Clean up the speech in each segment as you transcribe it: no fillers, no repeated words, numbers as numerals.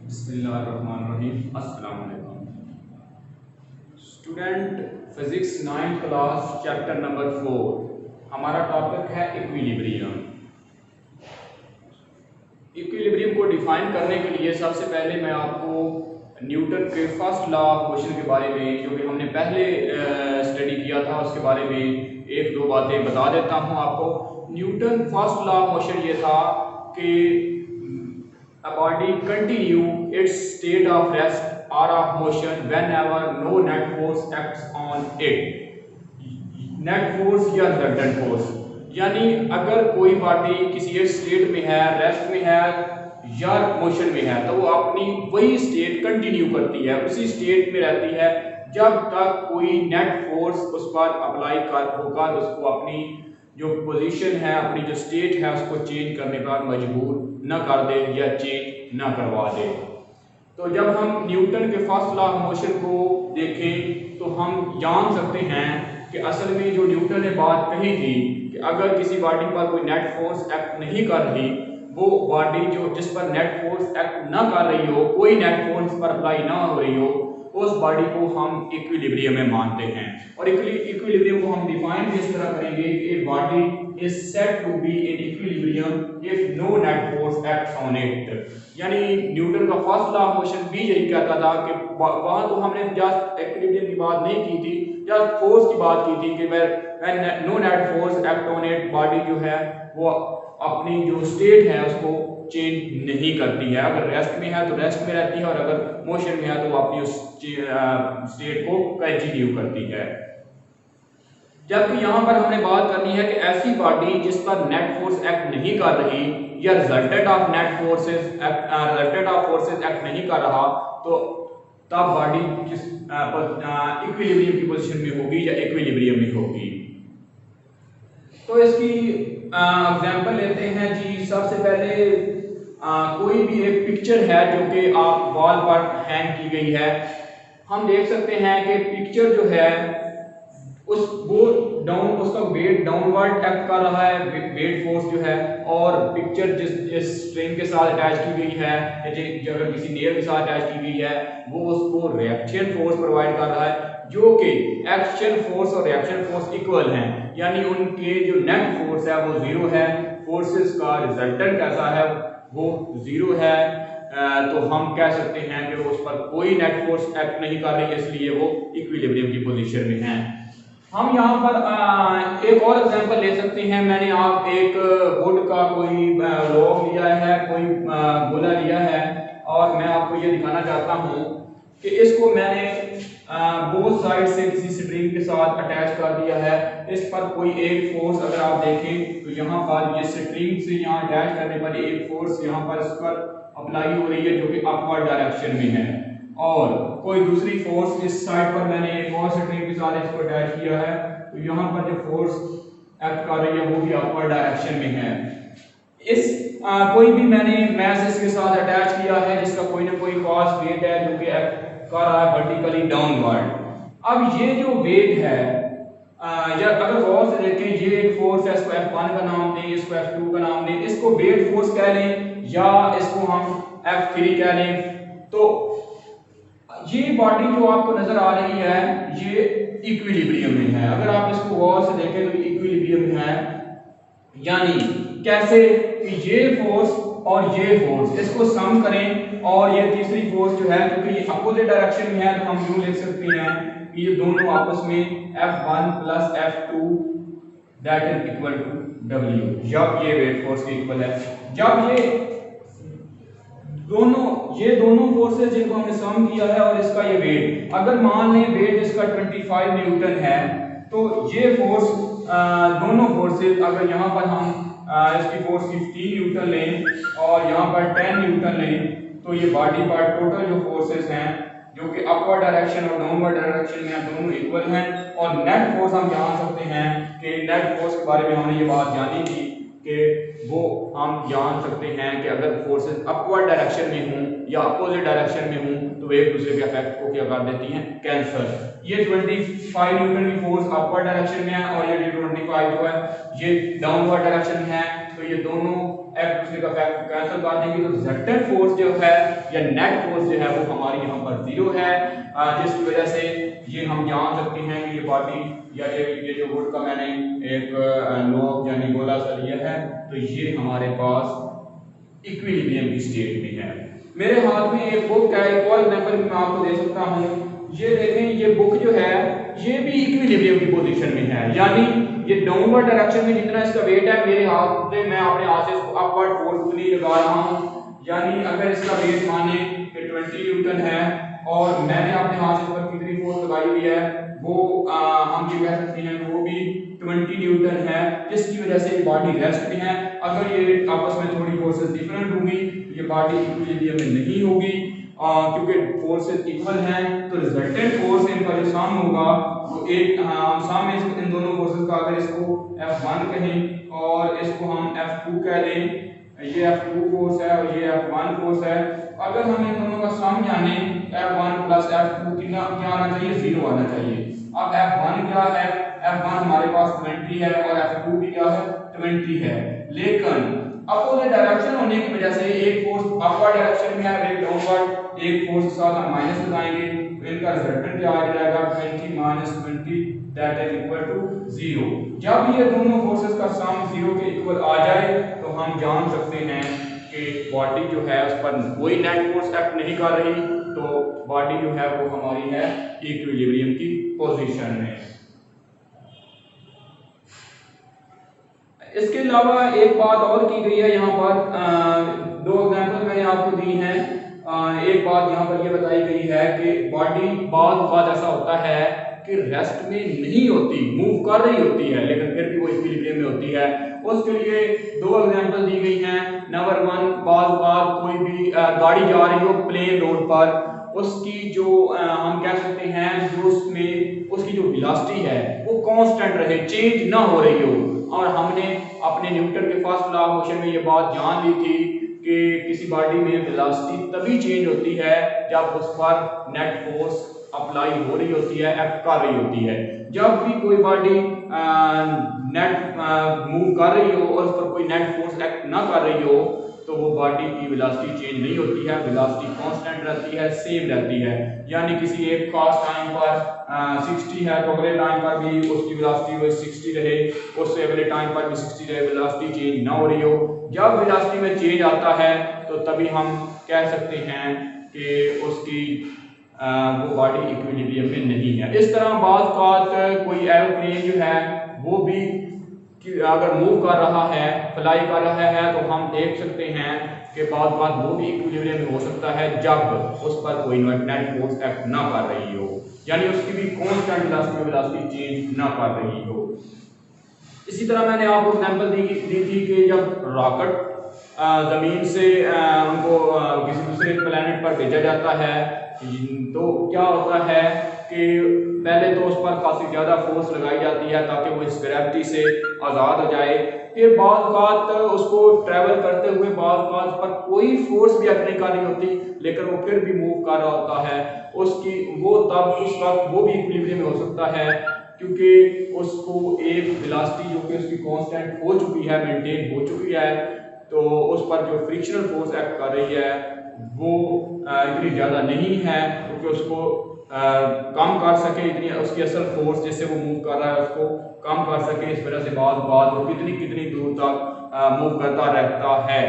बिस्मिल्लाहिर्रहमानिर्रहीम। अस्सलाम वालेकुम student. Physics 9th class chapter number 4 हमारा टॉपिक है इक्विलिब्रियम। इक्विलिब्रियम को डिफाइन करने के लिए सबसे पहले मैं आपको न्यूटन के फर्स्ट लॉ ऑफ मोशन के बारे में, जो कि हमने पहले स्टडी किया था, उसके बारे में एक दो बातें बता देता हूं आपको। Newton first law of motion ये था कि a body continue its state of rest or of motion whenever no net force acts on it। Net force या रिजल्टेंट फोर्स, यानी अगर कोई बॉडी किसी एक स्टेट में है, रेस्ट में है या मोशन में है, तो वो अपनी वही स्टेट कंटिन्यू करती है, उसी स्टेट में रहती है जब तक कोई नेट फोर्स उस पर अप्लाई कर होकर उसको अपनी जो पोजीशन है, अपनी जो स्टेट है, उसको चेंज करने पर मजबूर न कर दे या चेंज न करवा दे। तो जब हम न्यूटन के फर्स्ट लॉ ऑफ मोशन को देखें तो हम जान सकते हैं कि असल में जो न्यूटन ने बात कही थी कि अगर किसी बॉडी पर कोई नेट फोर्स एक्ट नहीं कर रही, वो बॉडी जो जिस पर नेट फोर्स एक्ट ना कर रही हो, कोई नेट फोर्स पर अप्लाई ना हो रही हो, उस बॉडी को हम इक्विलिब्रियम में मानते हैं। और इक्विलिब्रियम को हम डिफाइन किस तरह करेंगे कि a body is said to be in equilibrium if no net force acts on it. यानी न्यूटन का फर्स्ट लॉ ऑफ मोशन भी यही कहता था कि वहां तो हमने जस्ट इक्विलिब्रियम की बात नहीं की थी, जस्ट फोर्स की बात की थी कि when no net force act on it, body जो है वो अपनी जो स्टेट है उसको चेंज नहीं करती है। अगर रेस्ट में है तो रेस्ट में रहती है, और अगर मोशन में है तो वो अपनी उस स्टेट को कंटिन्यू करती है। जबकि यहाँ पर हमने बात करनी है कि ऐसी बॉडी जिस पर नेट फोर्स एक्ट नहीं कर रही या resultant of net forces resultant of forces act नहीं कर रहा, तो तब बॉडी किस इक्विलिब्रियम की पोजीशन में होगी या इक्विलिब्रियम में होगी। तो इसकी एग्जांपल लेते हैं जी। सबसे पहले कोई भी एक पिक्चर है जो कि आप वॉल पर हैंग की गई है। हम देख सकते हैं कि पिक्चर जो है उस वो डाउन उसका वेट डाउनवर्ड एक्ट कर रहा है, वेट फोर्स जो है, और पिक्चर जिस स्ट्रिंग के साथ अटैच की गई है या अगर किसी नेल के साथ अटैच की गई है, वो उसको रिएक्शन फोर्स प्रोवाइड कर रहा है, जो कि एक्शन फोर्स और रिएक्शन फोर्स इक्वल हैं। यानी उनके जो नेट फोर्स है वो जीरो है, फोर्सेस का रिजल्टेंट कैसा है वो जीरो है। तो हम कह सकते हैं कि उस पर कोई नेट फोर्स एक्ट नहीं कर रही, इसलिए वो इक्विलिब्रियम की पोजीशन में है। हम यहाँ पर एक और एग्जांपल ले सकते हैं। मैंने आप एक वुड का कोई लॉग लिया है, कोई गोला लिया है, और मैं आपको ये दिखाना चाहता हूँ कि इसको मैंने बोथ साइड से किसी स्ट्रिंग के साथ अटैच कर दिया है। इस पर कोई एक फोर्स अगर आप देखें तो यहाँ पर ये स्ट्रिंग से यहाँ अटैच करने पर एक फोर्स यहाँ पर इस पर अप्लाई हो रही है जो कि अपवर्ड डायरेक्शन में है, और कोई दूसरी फोर्स इस साइड पर मैंने एक और स्ट्रिंग के साथ इसको अटैच किया है, तो यहाँ पर जो फोर्स एक्ट कर रही है वो भी अपवर्ड डायरेक्शन में है। इस कोई भी मैंने मैस इसके साथ अटैच किया है जिसका कोई ना कोई कॉस वेट है जो कि एक्ट कर रहा है वर्टिकली डाउनवर्ड। अब ये जो वेट है या अगर गौर से देखें, ये एक फोर्स है, इसको F1 का नाम दें, इसको F2 का नाम दें, इसको वेट फोर्स कह लें या इसको हम F3 कह लें। तो ये बॉडी जो आपको नजर आ रही है ये इक्विलिब्रियम में है। अगर आप इसको गौर से देखें तो इक्विलिब्रियम में है। यानी कैसे कि ये फोर्स और ये फोर्स इसको सम करें, और ये तीसरी फोर्स जो है क्योंकि ये अपोजिट डायरेक्शन में है तो हम यूं लिख सकते हैं कि ये दोनों आपस में F1 plus F2 that is equal to W। जब ये वेट फोर्स के इक्वल है, जब ये दोनों फोर्सेस जिनको हमने सम किया है और इसका ये वेट, अगर मान लें वेट इसका 25 न्यूटन है, तो ये फोर्स दोनों फोर्सेस अगर यहाँ पर हम इसकी फोर्स 15 न्यूटन लें और यहाँ पर 10 न्यूटन लें, तो ये बॉडी पर टोटल जो फोर्सेस हैं जो कि अपवर्ड डायरेक्शन और डाउनवर्ड डायरेक्शन में दोनों इक्वल हैं। और नेट फोर्स हम जान सकते हैं कि नेट फोर्स के बारे में हमने ये बात जानी थी कि वो हम जान सकते हैं कि अगर फोर्सेस अपवर्ड डायरेक्शन में हों या अपोजिट डायरेक्शन में हों तो वे एक दूसरे के इफेक्ट को क्या कर देती हैं, कैंसल। ये 25 न्यूटन की फोर्स अपवर्ड डायरेक्शन में है और ये 25 जो है ये डाउनवर्ड डायरेक्शन में है, तो तो ये दोनों एक दूसरे का फैक्टर कैंसिल कर देंगे, तो रिजल्टेंट फोर्स जो है या नेट फोर्स जो है वो हमारी यहाँ पर 0 है, जिसकी वजह से ये हम जान सकते हैं कि ये बॉडी या ये जो वुड का मैंने एक लॉग यानी गोला सा लिया है, तो ये हमारे पास इक्विलिब्रियम की स्टेट में है। मेरे हाथ में एक बुक है, एक और एग्जांपल मैं आपको दे सकता हूँ। ये देखें, ये बुक जो है ये भी इक्विलिब्रियम की पोजीशन में है, यानी ये डाउनवर्ड डायरेक्शन में जितना इसका वेट है मेरे हाथ से, मैं अपने हाथ से इसको अपवर्ड फोर्सफुली लगा रहा हूँ, यानी अगर इसका वेट माने कि 20 न्यूटन है और मैंने अपने हाथ से इस पर कितनी फोर्स लगाई हुई है वो हम ये कह सकते हैं वो भी 20 न्यूटन है, जिसकी वजह से ये बॉडी रेस्ट में है। अगर ये आपस में थोड़ी फोर्सेस डिफरेंट होंगी ये बॉडी इक्विलिब्रियम में नहीं होगी, क्योंकि फोर्सेस इक्वल हैं, तो रिजल्टेंट फोर्स इनका जो सम होगा वो एक सम इन दोनों फोर्सेस का, अगर इसको F1 कहें और इसको हम F2 कह दें, ये F2 फोर्स है और ये F1 फोर्स है, अगर हम इन दोनों का सम जाने F1 प्लस F2 कितना क्या आना चाहिए, 0 आना चाहिए। अब F1 क्या है, F1 हमारे पास 20 है और F2 भी क्या है 20 है, लेकिन अपोजिट डायरेक्शन होने की वजह से एक फोर्स अपवर्ड डायरेक्शन में है और एक डाउनवर्ड, एक फोर्स के साथ हम माइनस लगाएंगे तो इनका रिजल्टेंट क्या आ जाएगा 20 minus 20 that is equal to 0। जब ये दोनों फोर्सेस का सम 0 के इक्वल आ जाए तो हम जान सकते हैं कि बॉडी जो है उस पर कोई नेट फोर्स एक्ट नहीं कर रही, तो बॉडी जो है वो हमारी है इक्विलिब्रियम की पोजीशन में। इसके अलावा एक बात और की गई है यहाँ पर, दो एग्जांपल मैंने आपको दी हैं। एक बात यहाँ पर ये बताई गई है कि बॉडी बात ऐसा होता है कि रेस्ट में नहीं होती, मूव कर रही होती है लेकिन फिर भी वो इक्विलिब्रियम में होती है। उसके लिए दो एग्जांपल दी गई हैं। नंबर 1, बात कोई भी गाड़ी जा रही हो प्लेन रोड पर, उसकी जो हम कह सकते हैं जो उसमें उसकी जो वेलोसिटी है वो कांस्टेंट रहे, चेंज ना हो रही हो। और हमने अपने न्यूटन के फर्स्ट लॉ ऑफ मोशन में ये बात जान ली थी कि किसी बॉडी में वेलोसिटी तभी चेंज होती है जब उस पर नेट फोर्स अप्लाई हो रही होती है, एक्ट कर रही होती है। जब भी कोई बॉडी नेट मूव कर रही हो और उस पर कोई नेट फोर्स एक्ट ना कर रही हो तो वो बॉडी की वेलोसिटी चेंज नहीं होती है, वेलोसिटी कांस्टेंट रहती है, सेम रहती है। यानी किसी एक खास टाइम पर 60 है तो अगले टाइम पर भी उसकी वेलोसिटी वो 60 रहे, उससे अगले टाइम पर भी 60 रहे, वेलोसिटी चेंज ना हो रही हो। जब वेलोसिटी में चेंज आता है तो तभी हम कह सकते हैं कि उसकी वो बॉडी इक्विलिब्रियम में नहीं है। इस तरह बात कोई एरोप्लेन जो है वो भी कि अगर मूव कर रहा है, फ्लाई कर रहा है, तो हम देख सकते हैं कि बात वो भी इक्विलिब्रियम में हो सकता है जब उस पर कोई नेट फोर्स एक्ट ना कर रही हो, यानी उसकी भी कांस्टेंट वेलोसिटी चेंज ना कर रही हो। इसी तरह मैंने आपको एग्जांपल दी थी कि जब रॉकेट जमीन से उनको किसी दूसरे प्लेनेट पर भेजा जाता है तो क्या होता है कि पहले तो उस पर काफ़ी ज़्यादा फोर्स लगाई जाती है ताकि वो इस ग्रेविटी से आज़ाद हो जाए। फिर बात उसको ट्रैवल करते हुए बात पर कोई फोर्स भी एक्ट नहीं कर रही होती लेकिन वो फिर भी मूव कर रहा होता है, उसकी वो तब उस वक्त वो भी इक्विलिब्रियम में हो सकता है क्योंकि उसको एक वेलोसिटी जो कि उसकी कांस्टेंट हो चुकी है, मेंटेन हो चुकी है, तो उस पर जो फ्रिक्शनल फोर्स एक्ट कर रही है वो इतनी ज़्यादा नहीं है क्योंकि उसको कम कर सके, इतनी उसकी असल फोर्स जिससे वो मूव कर रहा है उसको कम कर सके। इस वजह से बात वो कितनी दूर तक मूव करता रहता है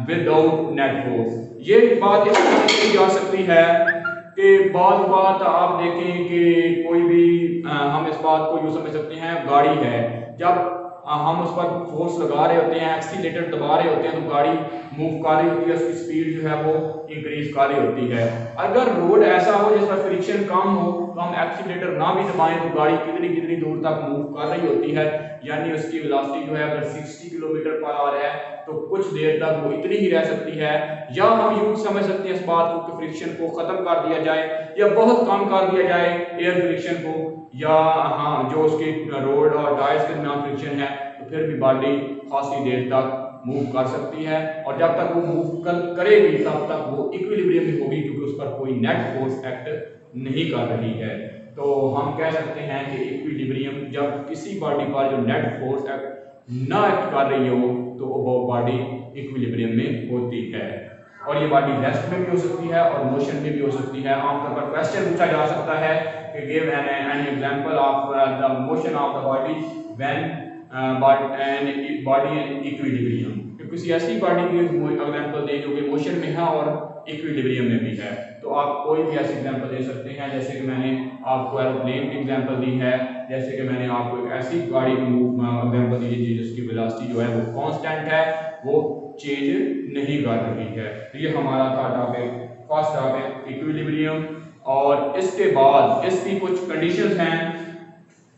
विदाउट नेट फोर्स। ये बात इस तरह की जा सकती है कि बात आप देखें कि कोई भी हम इस बात को यूँ समझ सकते हैं, गाड़ी है, जब हम उस पर फोर्स लगा रहे होते हैं, एक्सीलेटर दबा रहे होते हैं तो गाड़ी मूव कर रही होती है, उसकी स्पीड जो है वो इंक्रीज कर रही होती है। अगर रोड ऐसा हो जिस पर फ्रिक्शन कम हो तो हम एक्सीलेटर ना भी दबाएं तो गाड़ी कितनी दूर तक मूव कर रही होती है, यानी उसकी वेलोसिटी जो है अगर 60 किलोमीटर पर आ रहा है तो कुछ देर तक वो इतनी ही रह सकती है। या हम यूँ समझ सकते हैं इस बात को कि फ्रिक्शन को खत्म कर दिया जाए या बहुत कम कर दिया जाए एयर फ्रिक्शन को, या हाँ जो उसके रोड और टायर्स के दरमियान फ्रिक्शन है तो फिर भी बॉडी खासी देर तक मूव कर सकती है और जब तक वो मूव करेगी तब तक वो इक्विलिब्रियम में होगी क्योंकि उस पर कोई नेट फोर्स एक्ट नहीं कर रही है। तो हम कह सकते हैं कि इक्विलिब्रियम जब किसी बॉडी पर जो नेट फोर्स एक्ट ना एक्ट कर रही हो तो वो बॉडी इक्विलिब्रियम में होती है। और ये बॉडी रेस्ट में भी हो सकती है और मोशन में भी हो सकती है। आमतौर पर क्वेश्चन पूछा जा सकता है कि give an example of the motion of the body when body in equilibrium. किसी ऐसी बॉडी की एग्जांपल दें जो कि मोशन में है और इक्विलिब्रियम में भी है। तो आप कोई भी ऐसी एग्जांपल दे सकते हैं, जैसे कि मैंने आपको एरोप्लेन की एग्जांपल दी है, जैसे कि मैंने आपको एक ऐसी गाड़ी की एग्जांपल दी है जिसकी वेलोसिटी जो है वो कांस्टेंट है, वो चेंज नहीं कर रही है। तो ये हमारा था टॉपिक, फर्स्ट टॉपिक इक्विलिब्रियम। और इसके बाद इसकी कुछ कंडीशंस हैं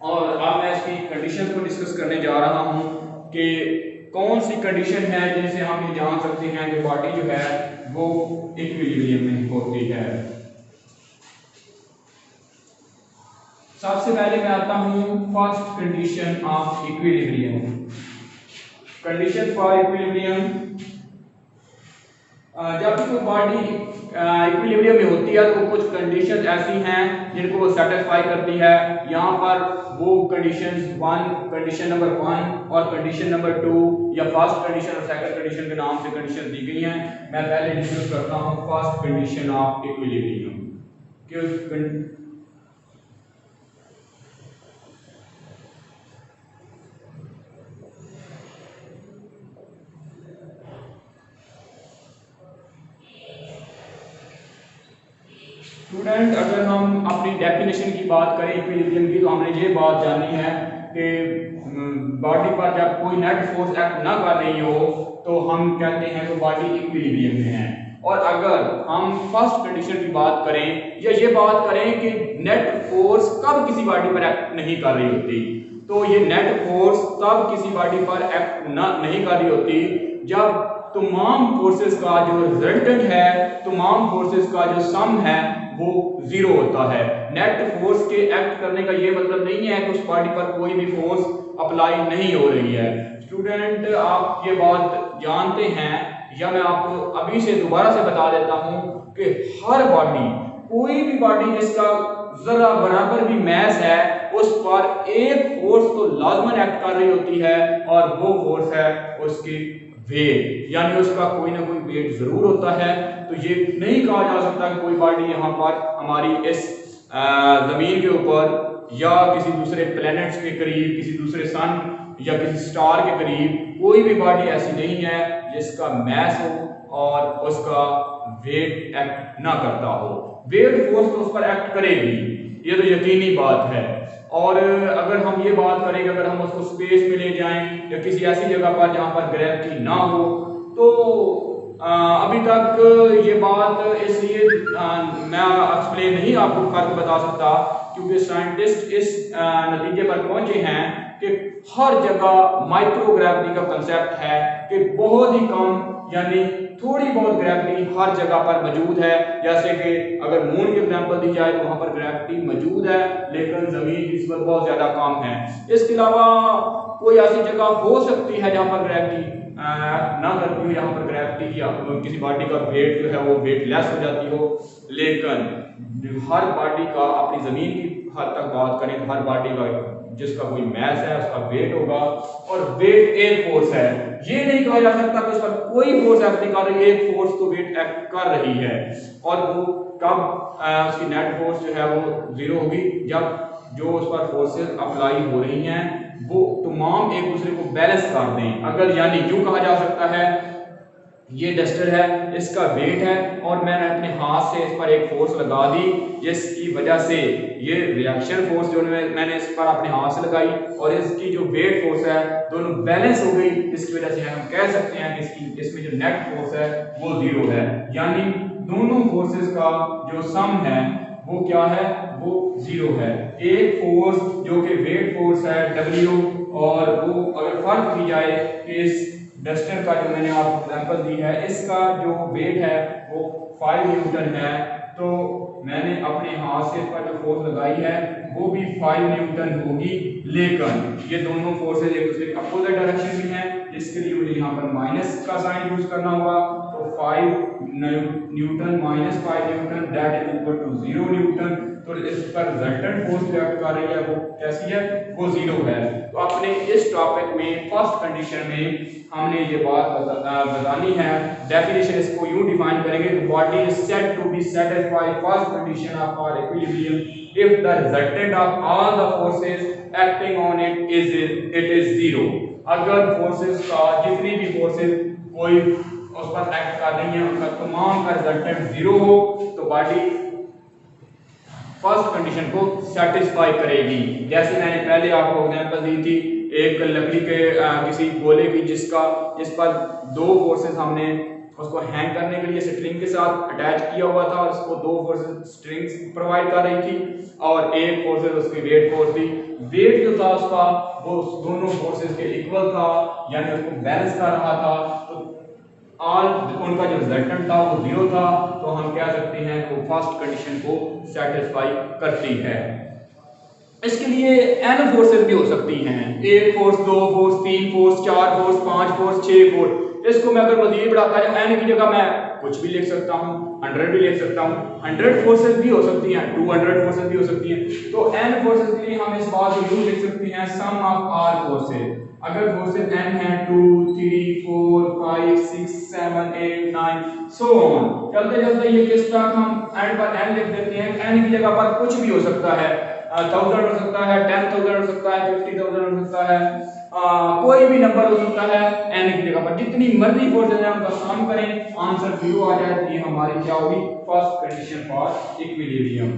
और अब मैं इसकी कंडीशंस को डिस्कस करने जा रहा हूं कि कौन सी कंडीशन है जिनसे हम ये जान सकते हैं कि बॉडी जो है वो इक्विलिब्रियम में होती है। सबसे पहले मैं आता हूं first condition of equilibrium. Condition for equilibrium, जब भी कोई बॉडी इक्विलिब्रियम में होती है तो कुछ कंडीशंस ऐसी हैं जिनको वो सेटिस्फाई करती है। यहाँ पर वो कंडीशन नंबर 1 और कंडीशन नंबर 2 या फर्स्ट कंडीशन और सेकंड कंडीशन के नाम से कंडीशन दी गई हैं। मैं पहले डिस्कस करता हूँ first condition of equilibrium. Student, अगर हम अपनी डेफिनेशन की बात करें इक्विलिब्रियम की, तो हमने ये बात जानी है कि बॉडी पर जब कोई नेट फोर्स एक्ट ना कर रही हो तो हम कहते हैं कि बॉडी इक्विलिब्रियम में है। और अगर हम फर्स्ट कंडीशन की बात करें या ये बात करें कि नेट फोर्स कब किसी बॉडी पर एक्ट नहीं कर रही होती, तो ये नेट फोर्स तब किसी बॉडी पर एक्ट नहीं कर रही होती जब तमाम फोर्सेस का जो रिजल्टेंट है, तमाम फोर्सेस का जो सम है वो जीरो होता है। नेट फोर्स के एक्ट करने का ये मतलब नहीं है कि उस बॉडी पर कोई भी फोर्स अप्लाई नहीं हो रही है। स्टूडेंट, आप ये बात जानते हैं या मैं आपको अभी से दोबारा से बता देता हूं कि हर बॉडी, कोई भी बॉडी जिसका जरा बराबर भी मैस है, उस पर एक फोर्स तो लाजमन एक्ट कर रही होती है और वो फोर्स है उसकी वेट, यानी उसका कोई ना कोई वेट जरूर होता है। तो ये नहीं कहा जा सकता कि कोई बॉडी यहाँ पर हमारी इस जमीन के ऊपर या किसी दूसरे प्लैनेट्स के करीब, किसी दूसरे सन या किसी स्टार के करीब कोई भी बॉडी ऐसी नहीं है जिसका मैस हो और उसका वेट एक्ट ना करता हो। वेट फोर्स तो उस पर एक्ट करेगी, ये तो यकीनी बात है। और अगर हम ये बात करें कि अगर हम उसको स्पेस में ले जाएं या किसी ऐसी जगह पर जहां पर ग्रेविटी ना हो, तो अभी तक ये बात इसलिए मैं एक्सप्लेन नहीं आपको करके बता सकता क्योंकि साइंटिस्ट इस नतीजे पर पहुंचे हैं कि हर जगह माइक्रोग्रेविटी का कंसेप्ट है कि बहुत ही कम यानी थोड़ी बहुत ग्रेविटी हर जगह पर मौजूद है। जैसे कि अगर मून की एग्जांपल दी जाए तो वहां पर ग्रेविटी मौजूद है लेकिन जमीन की निस्बत बहुत ज्यादा कम है। इसके अलावा कोई ऐसी जगह हो सकती है जहां पर ग्रेविटी ना करती हो, यहाँ पर ग्रेविटी की किसी बॉडी का वेट जो है वो वेट लेस हो जाती हो, लेकिन हर बॉडी का अपनी जमीन की हद तक बात करें तो हर बॉडी का जिसका कोई मैस है उसका वेट होगा और वेट एक फोर्स है। ये नहीं कहा जा सकता कि उस पर कोई फोर्स एक्ट नहीं कर रही है, एक फोर्स तो वेट एक्ट कर रही है। और वो कब उसकी नेट फोर्स जो है वो जीरो होगी, जब जो उस पर फोर्सेस अप्लाई हो रही हैं वो तमाम एक दूसरे को बैलेंस कर दें। अगर यानी यूं कहा जा सकता है ये डस्टर है, इसका वेट है और मैंने अपने हाथ से इस पर एक फोर्स लगा दी जिसकी वजह से ये रिएक्शन फोर्स जो मैंने इस पर अपने हाथ से लगाई और इसकी जो वेट फोर्स है दोनों बैलेंस हो गई। इसकी वजह से हम कह सकते हैं कि इसमें जो नेट फोर्स है वो जीरो है, यानी दोनों फोर्सेस का जो सम है वो क्या है, वो जीरो है। एक फोर्स जो कि वेट फोर्स है W और वो अगर फर्क की जाए कि इस डस्टर का जो मैंने आपको एग्जांपल दी है इसका जो वेट है वो 5 न्यूटन है, तो मैंने अपने हाथ से इस पर जो फोर्स लगाई है वो भी 5 न्यूटन होगी। लेकिन ये दोनों फोर्सेस एक दूसरे के अपोजिट डायरेक्शन में हैं, इसके लिए मुझे यहाँ पर माइनस का साइन यूज करना होगा। तो 5 newton minus 5 newton that is equal to 0 newton. तो इस पर रिजल्टेंट फोर्स जो एक्ट कर रही है वो कैसी है, वो 0 है। तो आपने इस टॉपिक में फर्स्ट कंडीशन में हमने ये बात बतानी है। डेफिनेशन इसको यूं डिफाइन करेंगे, body is said to be satisfy first condition of our equilibrium if the resultant of all the forces acting on it is 0। अगर फोर्सेस का जितनी भी फोर्सेस कोई उस पर एक्ट कर रही हैं उनका तमाम का रिजल्टेंट 0 हो तो बॉडी फर्स्ट कंडीशन को सेटिस्फाई करेगी। जैसे मैंने पहले आपको एग्जांपल दी थी, एक लकड़ी के किसी गोले की जिस पर दो फोर्सेस हमने उसको हैंग करने के लिए स्ट्रिंग के साथ अटैच किया हुआ था और उसको दो फोर्सेस स्ट्रिंग्स प्रोवाइड कर रही थी और एक फोर्सेस उसकी वेट फोर्स थी। वेट जो था उसका वो दोनों फोर्सेस के इक्वल था, यानी उसको बैलेंस कर रहा था। तो ऑल उनका जो रिजल्टेंट था वो 0 था। तो हम कह सकते हैं वो फर्स्ट कंडीशन को सेटिस्फाई करती है। इसके लिए n फोर्सेस भी हो सकती हैं, एक फोर्स, दो फोर्स, तीन फोर्स, चार फोर्स, पांच फोर्स, 6 फोर्स। इसको मैं अगर मजीद बढ़ाता है n की जगह मैं कुछ भी लिख सकता हूँ, 100 भी लिख सकता हूँ, 100 फोर्सेस भी हो सकती हैं, 200 फोर्सेस भी हो सकती हैं। तो n फोर्सेस के लिए हम इस बात को यूं लिख सकते हैं, सम ऑफ ऑल फोर्सेस। अगर फोर्सेस n है 2 3 4 5 6 7 8 9 सो ऑन, चलते चलते ये किस तक हम एंड पर n लिख देते हैं। n की जगह पर कुछ भी हो सकता है, 1000 हो सकता है, 10,000 हो सकता है, 50,000 हो सकता है, कोई भी नंबर हो सकता है। n की जगह पर जितनी मर्जी फोर्सेस हैं उनका सम करें, आंसर 0 आ जाए तो ये हमारी क्या होगी, फर्स्ट कंडीशन फॉर इक्विलिब्रियम।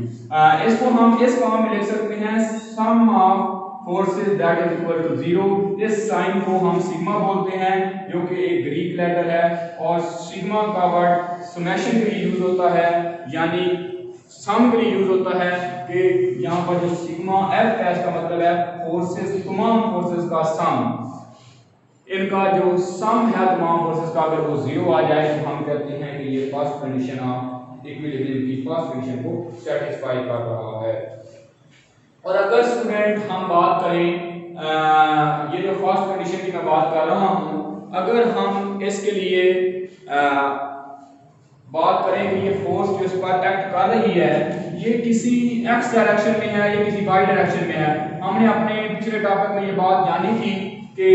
इसको हम इस फॉर्म में लिख सकते हैं, sum of forces that is equal to 0। इस साइन को हम सिग्मा बोलते हैं जो कि एक ग्रीक लेटर है और सिग्मा का वर्ड समेशन के लिए यूज होता है, यानी सम के लिए यूज होता है कि यहाँ पर जो सिग्मा एफ है इसका मतलब है फोर्सेस, तमाम फोर्सेस का सम। इनका जो सम है तमाम फोर्सेस का अगर वो 0 आ जाए तो हम कहते हैं कि ये फर्स्ट कंडीशन ऑफ इक्विलिब्रियम की फर्स्ट कंडीशन को सेटिस्फाई कर रहा है। और अगर स्टूडेंट हम बात करें, ये जो फर्स्ट कंडीशन की मैं बात कर रहा हूँ, अगर हम इसके लिए बात करें कि ये फोर्स जो इस पर एक्ट कर रही है ये किसी एक्स डायरेक्शन में है या किसी वाई डायरेक्शन में है। हमने अपने पिछले टॉपिक में ये बात जानी थी कि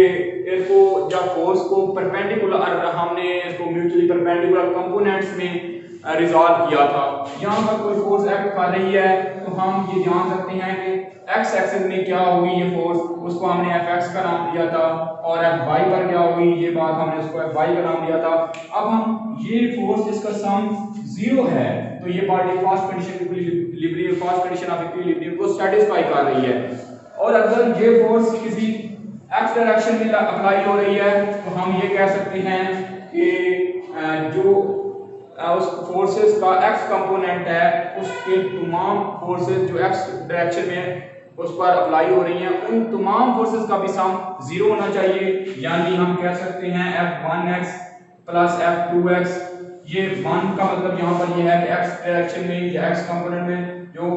इसको जब फोर्स को परपेंडिकुलर, हमने इसको म्यूचुअली परपेंडिकुलर कंपोनेंट्स में रिजॉल्व किया था। यहाँ पर कोई फोर्स एक्ट कर रही है तो हम ये जान सकते हैं कि एक्स एक्सिस में क्या होगी ये फोर्स, उसको हमने एफ एक्स का नाम दिया था, और एफ वाई पर क्या होगी ये बात हमने उसको एफ वाई का नाम दिया था। अब हम ये फोर्स जिसका सम 0 है तो ये body first condition equilibrium, first condition of equilibrium को सेटिस्फाई कर रही है। और अगर ये फोर्स किसी एक्स डायरेक्शन में अप्लाई हो रही है तो हम ये कह सकते हैं कि जो उस फोर्सेस का एक्स कंपोनेंट है उसके तमाम फोर्सेस जो एक्स डायरेक्शन में उस पर अप्लाई हो रही हैं उन तमाम फोर्सेस का भी सम 0 होना चाहिए। यानी हम कह सकते हैं F1x प्लस F2x। ये 1 का मतलब यहाँ पर ये है कि एक्स डायरेक्शन में या एक्स कंपोनेंट में जो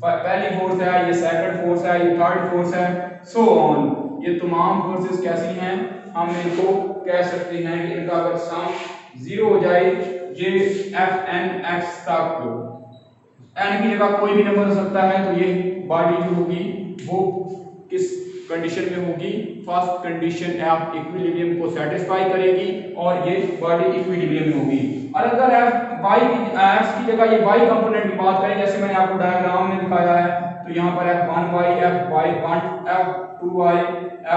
पहली फोर्स है, ये सेकंड फोर्स है, ये थर्ड फोर्स है, सो ऑन। ये तमाम फोर्सेस कैसी हैं, हम इनको कह सकते हैं कि इनका अगर सम 0 हो जाए, ये Fnx तक n की जगह कोई भी नंबर हो सकता है, तो ये बॉडी जो होगी वो किस कंडीशन में होगी, फर्स्ट कंडीशन ऑफ इक्विलिब्रियम को सेटिस्फाई करेगी और ये बॉडी इक्विलिब्रियम में होगी। और अगर x की जगह ये y कंपोनेंट की बात करें, जैसे मैंने आपको डायग्राम में दिखाया है, तो यहाँ पर F1y, F1, F2y,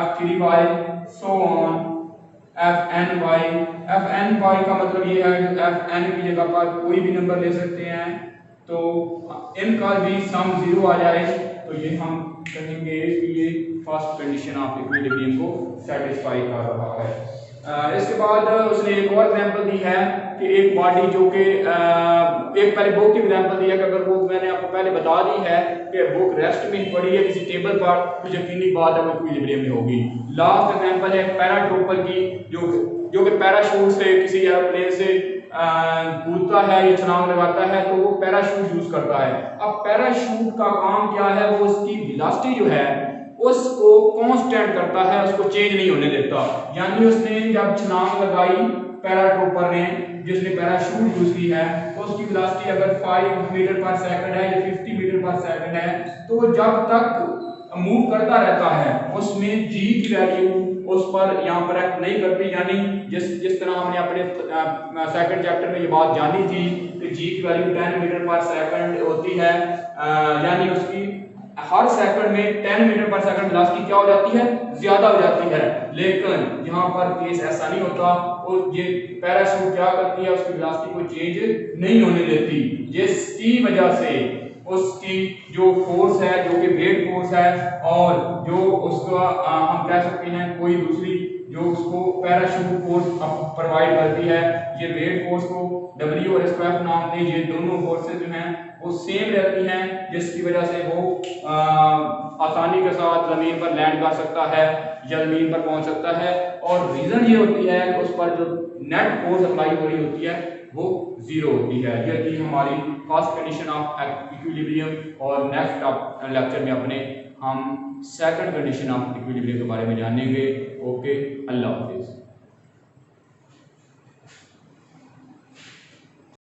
F3y, so on Fny। Fny का मतलब ये है कि Fn की जगह पर कोई भी नंबर ले सकते हैं, तो इनका भी सम 0 आ जाए तो ये हम कहेंगे कि ये फर्स्ट कंडीशन ऑफ इक्विलिब्रियम को सेटिस्फाई कर रहा है। इसके बाद उसने एक और एग्जांपल दी है कि एक बॉडी जो कि एक पहले बुक की एग्जांपल दी है कि अगर बुक मैंने आपको पहले बता दी है कि बुक रेस्ट में पड़ी है किसी टेबल पर तो यकीनी बात है वो इक्विलिब्रियम में होगी। लास्ट एग्जांपल है पैराट्रूपर की जो कि पैराशूट से किसी एयरप्लेन से कूदता है या छलांग लगाता है तो वो पैराशूट यूज करता है। अब पैराशूट का काम क्या है, वो उसकी वेलोसिटी जो है उसको कांस्टेंट करता है, उसको चेंज नहीं होने देता। यानी उसने जब छलांग लगाई पैराट्रूपर ने जिसने पैराशूट यूज की है उसकी वेलोसिटी अगर 5 मीटर पर सेकंड है या 50 मीटर पर सेकंड है तो जब तक मूव करता रहता है उसमें g की वैल्यू उस पर यहाँ पर एक्ट नहीं करती, यानी जिस तरह हमने अपने सेकंड चैप्टर में ये बात जानी थी कि g की वैल्यू 10 मीटर पर सेकंड होती है, यानी उसकी हर सेकंड में 10 मीटर पर सेकंड वेलोसिटी क्या हो जाती है, ज्यादा हो जाती है। लेकिन यहाँ पर केस ऐसा नहीं होता और ये पैराशूट क्या करती है, उसकी वेलोसिटी को चेंज नहीं होने देती, जिसकी वजह से उसकी जो फोर्स है, जो कि वेट फोर्स है और जो उसका हम कह सकते हैं कोई दूसरी जो उसको पैराशूट फोर्स प्रोवाइड करती है, ये वेट फोर्स को W और SQF नाम से ये दोनों फोर्सेस जो हैं वो सेम रहती हैं, जिसकी वजह से वो आसानी के साथ जमीन पर लैंड कर सकता है या जमीन पर पहुंच सकता है। और रीजन ये होती है कि उस पर जो नेट फोर्स अप्लाई हो रही होती है वो जीरो होती है। ये थी हमारी फर्स्ट कंडीशन ऑफ इक्विलिब्रियम और नेक्स्ट लेक्चर में अपने हम सेकंड कंडीशन ऑफ इक्विलिब्रियम के बारे में जानेंगे। ओके, अल्लाह हाफिज।